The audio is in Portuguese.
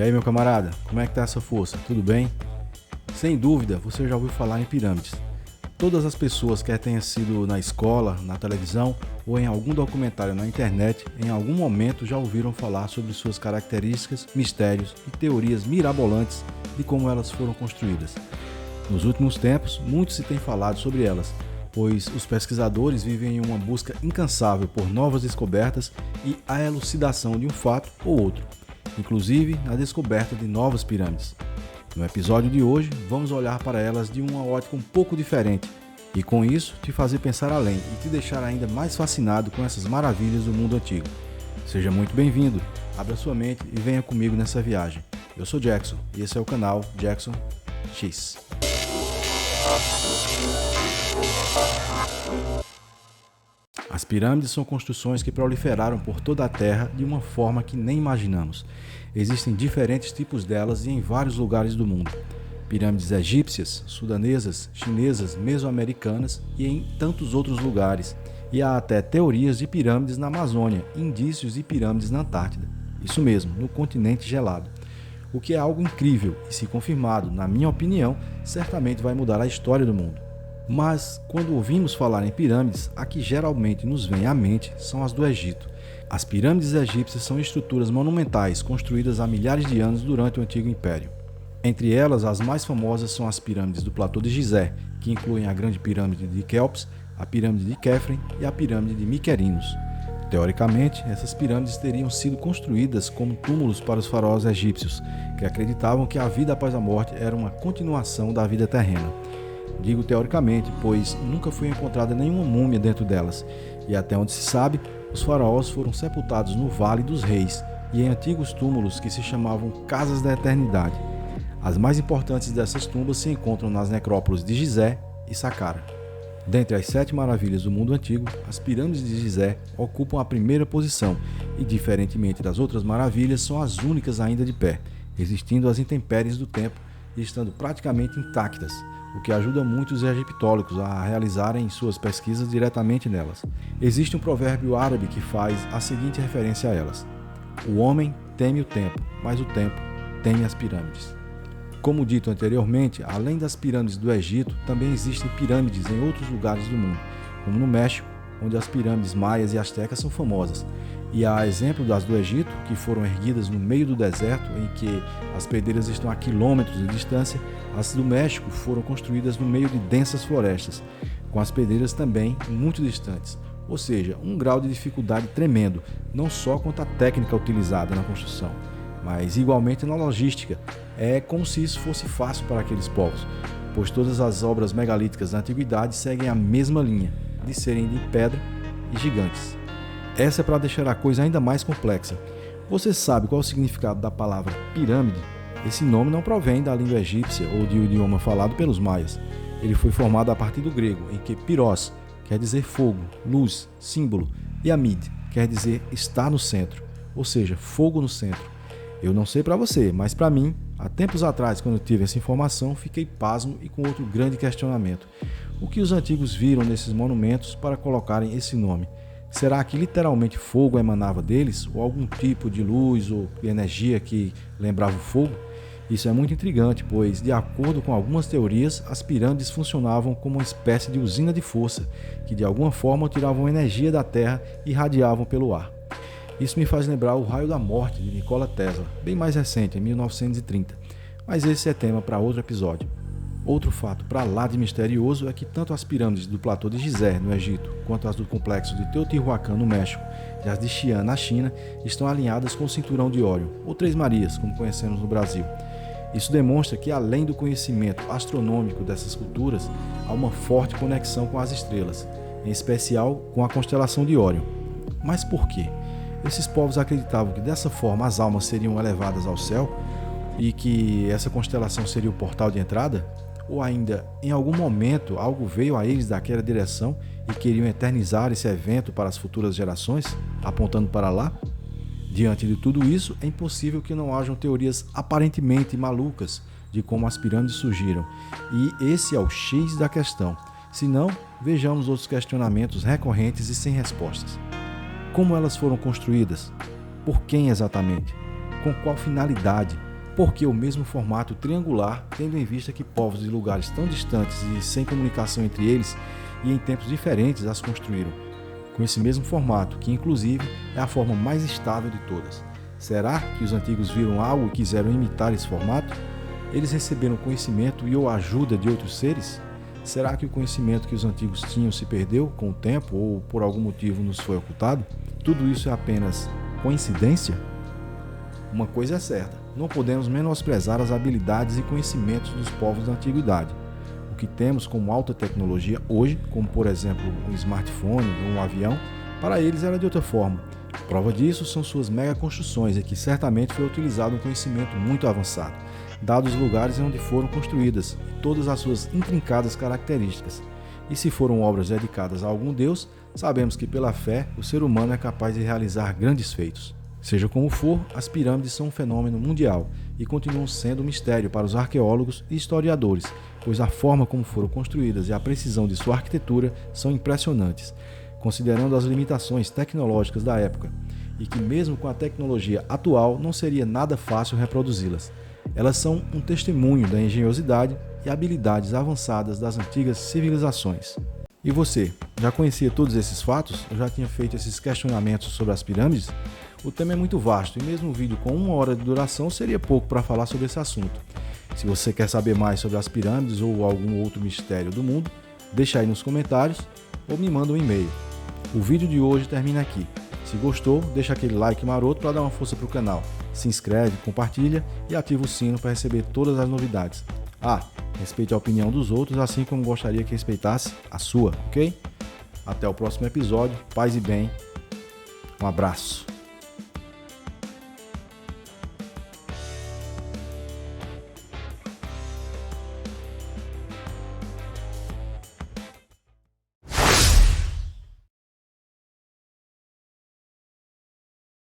E aí, meu camarada, como é que tá essa força? Tudo bem? Sem dúvida, você já ouviu falar em pirâmides. Todas as pessoas, quer tenha sido na escola, na televisão ou em algum documentário na internet, em algum momento já ouviram falar sobre suas características, mistérios e teorias mirabolantes de como elas foram construídas. Nos últimos tempos, muito se tem falado sobre elas, pois os pesquisadores vivem em uma busca incansável por novas descobertas e a elucidação de um fato ou outro, inclusive na descoberta de novas pirâmides. No episódio de hoje, vamos olhar para elas de uma ótica um pouco diferente e, com isso, te fazer pensar além e te deixar ainda mais fascinado com essas maravilhas do mundo antigo. Seja muito bem-vindo, abra sua mente e venha comigo nessa viagem. Eu sou Jackson e esse é o canal Jackson X. As pirâmides são construções que proliferaram por toda a Terra de uma forma que nem imaginamos. Existem diferentes tipos delas e em vários lugares do mundo. Pirâmides egípcias, sudanesas, chinesas, mesoamericanas e em tantos outros lugares. E há até teorias de pirâmides na Amazônia, indícios de pirâmides na Antártida. Isso mesmo, no continente gelado. O que é algo incrível e, se confirmado, na minha opinião, certamente vai mudar a história do mundo. Mas, quando ouvimos falar em pirâmides, a que geralmente nos vem à mente são as do Egito. As pirâmides egípcias são estruturas monumentais construídas há milhares de anos durante o Antigo Império. Entre elas, as mais famosas são as pirâmides do Platô de Gizé, que incluem a Grande Pirâmide de Quéops, a Pirâmide de Quefren e a Pirâmide de Miquerinos. Teoricamente, essas pirâmides teriam sido construídas como túmulos para os faraós egípcios, que acreditavam que a vida após a morte era uma continuação da vida terrena. Digo teoricamente, pois nunca foi encontrada nenhuma múmia dentro delas, e até onde se sabe, os faraós foram sepultados no Vale dos Reis e em antigos túmulos que se chamavam Casas da Eternidade. As mais importantes dessas tumbas se encontram nas necrópolis de Gizé e Saqqara. Dentre as 7 maravilhas do mundo antigo, as pirâmides de Gizé ocupam a primeira posição e, diferentemente das outras maravilhas, são as únicas ainda de pé, resistindo às intempéries do tempo e estando praticamente intactas, o que ajuda muito os egiptólogos a realizarem suas pesquisas diretamente nelas. Existe um provérbio árabe que faz a seguinte referência a elas: o homem teme o tempo, mas o tempo teme as pirâmides. Como dito anteriormente, além das pirâmides do Egito, também existem pirâmides em outros lugares do mundo, como no México, onde as pirâmides maias e astecas são famosas. E há exemplo das do Egito, que foram erguidas no meio do deserto, em que as pedreiras estão a quilômetros de distância. As do México foram construídas no meio de densas florestas, com as pedreiras também muito distantes. Ou seja, um grau de dificuldade tremendo, não só quanto à técnica utilizada na construção, mas igualmente na logística. É como se isso fosse fácil para aqueles povos, pois todas as obras megalíticas da antiguidade seguem a mesma linha, de serem de pedra e gigantes. Essa é para deixar a coisa ainda mais complexa. Você sabe qual é o significado da palavra pirâmide? Esse nome não provém da língua egípcia ou de um idioma falado pelos maias. Ele foi formado a partir do grego, em que piros quer dizer fogo, luz, símbolo, e amid quer dizer estar no centro, ou seja, fogo no centro. Eu não sei para você, mas para mim, há tempos atrás, quando eu tive essa informação, fiquei pasmo e com outro grande questionamento. O que os antigos viram nesses monumentos para colocarem esse nome? Será que literalmente fogo emanava deles, ou algum tipo de luz ou energia que lembrava o fogo? Isso é muito intrigante, pois, de acordo com algumas teorias, as pirâmides funcionavam como uma espécie de usina de força, que de alguma forma tiravam energia da Terra e irradiavam pelo ar. Isso me faz lembrar o raio da morte de Nikola Tesla, bem mais recente, em 1930, mas esse é tema para outro episódio. Outro fato para lá de misterioso é que tanto as pirâmides do Platô de Gizé, no Egito, quanto as do complexo de Teotihuacan, no México, e as de Xi'an, na China, estão alinhadas com o cinturão de Órion, ou Três Marias, como conhecemos no Brasil. Isso demonstra que, além do conhecimento astronômico dessas culturas, há uma forte conexão com as estrelas, em especial com a constelação de Órion. Mas por quê? Esses povos acreditavam que dessa forma as almas seriam elevadas ao céu e que essa constelação seria o portal de entrada? Ou ainda, em algum momento, algo veio a eles daquela direção e queriam eternizar esse evento para as futuras gerações, apontando para lá? Diante de tudo isso, é impossível que não hajam teorias aparentemente malucas de como as pirâmides surgiram. E esse é o X da questão. Se não, vejamos outros questionamentos recorrentes e sem respostas. Como elas foram construídas? Por quem exatamente? Com qual finalidade? Por que o mesmo formato triangular, tendo em vista que povos de lugares tão distantes e sem comunicação entre eles e em tempos diferentes as construíram, com esse mesmo formato, que inclusive é a forma mais estável de todas? Será que os antigos viram algo e quiseram imitar esse formato? Eles receberam conhecimento e ou ajuda de outros seres? Será que o conhecimento que os antigos tinham se perdeu com o tempo ou por algum motivo nos foi ocultado? Tudo isso é apenas coincidência? Uma coisa é certa, não podemos menosprezar as habilidades e conhecimentos dos povos da antiguidade. O que temos como alta tecnologia hoje, como por exemplo um smartphone ou um avião, para eles era de outra forma. Prova disso são suas mega construções, em que certamente foi utilizado um conhecimento muito avançado, dados os lugares onde foram construídas e todas as suas intrincadas características. E se foram obras dedicadas a algum deus, sabemos que pela fé o ser humano é capaz de realizar grandes feitos. Seja como for, as pirâmides são um fenômeno mundial e continuam sendo um mistério para os arqueólogos e historiadores, pois a forma como foram construídas e a precisão de sua arquitetura são impressionantes, considerando as limitações tecnológicas da época, e que mesmo com a tecnologia atual não seria nada fácil reproduzi-las. Elas são um testemunho da engenhosidade e habilidades avançadas das antigas civilizações. E você, já conhecia todos esses fatos? Ou já tinha feito esses questionamentos sobre as pirâmides? O tema é muito vasto e mesmo um vídeo com 1 hora de duração seria pouco para falar sobre esse assunto. Se você quer saber mais sobre as pirâmides ou algum outro mistério do mundo, deixa aí nos comentários ou me manda um e-mail. O vídeo de hoje termina aqui. Se gostou, deixa aquele like maroto para dar uma força para o canal. Se inscreve, compartilha e ativa o sino para receber todas as novidades. Respeite a opinião dos outros, assim como gostaria que respeitasse a sua, ok? Até o próximo episódio. Paz e bem. Um abraço.